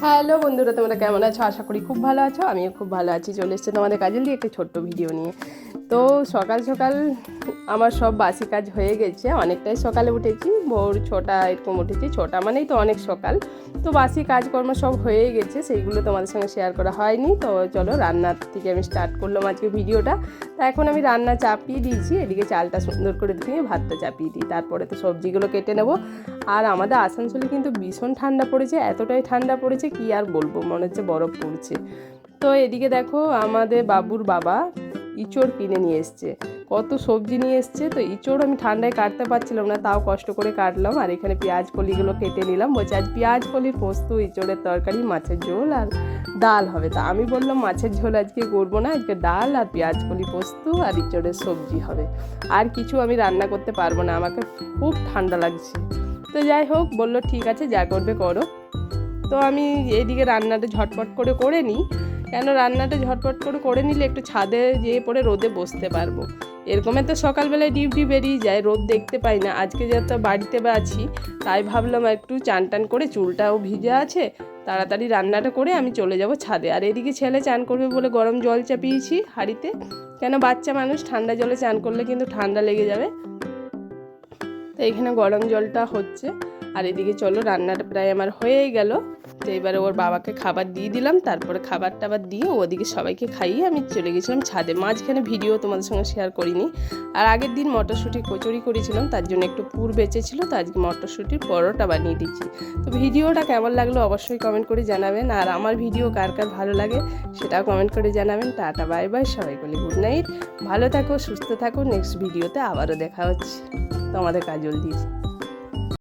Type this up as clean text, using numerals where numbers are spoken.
Hello বন্ধুরা, তোমরা কেমন আছো? আশা করি খুব ভালো আছো। আমিও খুব ভালো আছি। চলে এসেছে তোমাদের কাজল দিয়ে একটা ছোট্ট ভিডিও নিয়ে। তো সকাল সকাল আমার সব বাসি কাজ হয়ে গেছে। অনেকটাই সকালে উঠেছি, ভোর 6টা এরকম উঠেছি। 6টা মানেই তো অনেক সকাল। তো বাসি কাজকর্ম সব হয়ে গেছে, সেইগুলো তোমাদের সঙ্গে শেয়ার করা হয়নি। তো চলো, রান্নার থেকে আমি স্টার্ট করলাম আজকে ভিডিওটা। তো এখন আমি রান্না চাপিয়ে দিয়েছি। এদিকে চালটা সুন্দর করে ধুয়ে ভাতটা চাপিয়ে দিই, তারপরে তো সবজিগুলো কেটে নেবো। আর আমাদের আসানসোলে কিন্তু ভীষণ ঠান্ডা পড়েছে, এতটাই ঠান্ডা পড়েছে কি আর বলবো, মনে হচ্ছে বরফ পড়ছে। তো এদিকে দেখো, আমাদের বাবুর বাবা ইঁচড় কিনে নিয়ে এসছে, কত সবজি নিয়ে এসছে। তো ইঁচড় আমি ঠান্ডায় কাটতে পারছিলাম না, তাও কষ্ট করে কাটলাম। আর এখানে পেঁয়াজ কলিগুলো কেটে নিলাম। বলছে আজ পেঁয়াজ কলির পোস্ত, ইঁচড়ের তরকারি, মাছের ঝোল আর ডাল হবে। তা আমি বললাম মাছের ঝোল আজকে করবো না, আজকে ডাল আর পেঁয়াজ কলি পোস্ত আর ইঁচড়ের সবজি হবে। আর কিছু আমি রান্না করতে পারবো না, আমাকে খুব ঠান্ডা লাগছে। তো যাই হোক, বললো ঠিক আছে, যা করবে করো। তো আমি এইদিকে রান্নাটা ঝটপট করে করে নিই, কেন রান্নাটা ঝটপট করে করে নিলে একটু ছাদে যেয়ে পরে রোদে বসতে পারবো। এরকমের তো সকালবেলায় ডিউটি বেরিয়ে যায়, রোদ দেখতে পাই না। আজকে যেহেতু বাড়িতে আছি, তাই ভাবলাম একটু চান টান করে, চুলটাও ভিজে আছে, তাড়াতাড়ি রান্নাটা করে আমি চলে যাব ছাদে। আর এদিকে ছেলে চান করবে বলে গরম জল চাপিয়েছি হাঁড়িতে, কেন বাচ্চা মানুষ, ঠান্ডা জলে চান করলে কিন্তু ঠান্ডা লেগে যাবে। তো এখানে গরম জলটা হচ্ছে। আর এদিকে চলো, রান্নাটা প্রায় আমার হয়েই গেল। তো এবারে ওর বাবাকে খাবার দিয়ে দিলাম, তারপরে খাবার টাবার দিয়ে ওদিকে সবাইকে খাইয়ে আমি চলে গেছিলাম ছাদে। মাঝখানে ভিডিও তোমাদের সঙ্গে শেয়ার করিনি। আর আগের দিন মটরশুঁটি কচুরি করেছিলাম, তার জন্য একটু পুর বেঁচেছিল, তো আজকে মটরশুঁটির পরোটা বানিয়ে দিচ্ছি। তো ভিডিওটা কেমন লাগলো অবশ্যই কমেন্ট করে জানাবেন। আর আমার ভিডিও কার কার ভালো লাগে সেটাও কমেন্ট করে জানাবেন। টাটা বাই বাই, সবাই বলি গুড নাইট। ভালো থাকো, সুস্থ থাকো। নেক্সট ভিডিওতে আবারও দেখা হচ্ছে তোমাদের কাজল দিয়ে।